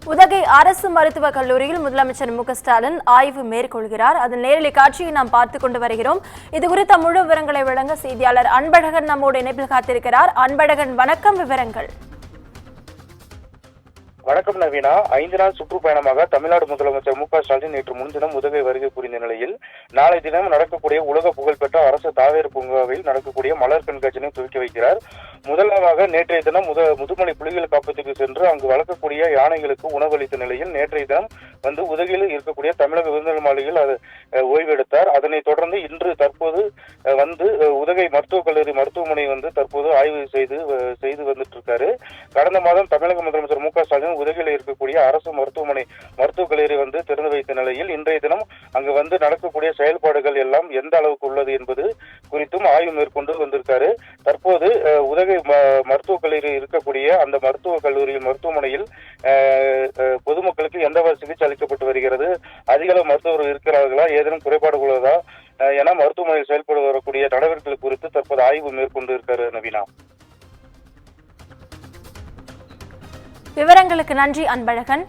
உதகை அரசு மருத்துவக் கல்லூரியில் முதலமைச்சர் மு.க.ஸ்டாலின் ஆய்வு மேற்கொள்கிறார். அதன் நேரலை காட்சியை நாம் பார்த்துக் கொண்டு வருகிறோம். இது குறித்த முழு விவரங்களை வழங்க செய்தியாளர் அன்பழகன் நம்மோடு இணைப்பில் காத்திருக்கிறார். அன்பழகன், வணக்கம். விவரங்கள். வணக்கம் நவீனா. 5 நாள் சுற்றுப்பயணமாக தமிழ்நாடு முதலமைச்சர் மு.க.ஸ்டாலின் நேற்று முன்தினம் உதகை வருகை புரிந்த நிலையில் நாளை தினம் நடக்கக்கூடிய உலக புகழ்பெற்ற அரசு தாவேறு பூங்காவில் நடக்கக்கூடிய மலர் கண்காட்சியினை துவக்கி வைக்கிறார். முதலாவதாக நேற்றைய தினம் முதுமலை புலிகள் காப்பகத்துக்கு சென்று அங்கு வளர்க்கக்கூடிய யானைகளுக்கு உணவளித்த நிலையில் நேற்றைய தினம் வந்து உதகையில் இருக்கக்கூடிய தமிழக விருந்தினர் மாளிகையில் ஓய்வெடுத்தார். அதனைத் தொடர்ந்து இன்று தற்போது வந்து உதகை மருத்துவக் கல்லூரி மருத்துவமனை வந்து தற்போது ஆய்வு செய்து வந்துட்டு இருக்காரு. கடந்த மாதம் தமிழக முதலமைச்சர் மு.க.ஸ்டாலின் உதகையில் இருக்கக்கூடிய அரசு மருத்துவக் கல்லூரி வந்து திறந்து வைத்த நிலையில் இன்றைய தினம் அங்கு வந்து நடக்கக்கூடிய செயல்பாடுகள் எல்லாம் எந்த அளவுக்கு உள்ளது என்பது குறித்தும் ஆய்வு மேற்கொண்டு வந்திருக்காரு. தற்போது உதகை மருத்துவக் கல்லூரி இருக்கக்கூடிய அந்த மருத்துவக் கல்லூரியில் மருத்துவமனையில் பொதுமக்களுக்கு எந்த சிகிச்சை அளிக்கப்பட்டு வருகிறது, அதிக அளவு மருத்துவர்கள் இருக்கிறார்களா, ஏதேனும் குறைபாடுகள் உள்ளதா என மருத்துவமனையில் செயல்பட வரக்கூடிய நடவடிக்கைகள் குறித்து தற்போது ஆய்வு மேற்கொண்டு இருக்காரு. நவீனா, விவரங்களுக்கு நன்றி அன்பழகன்.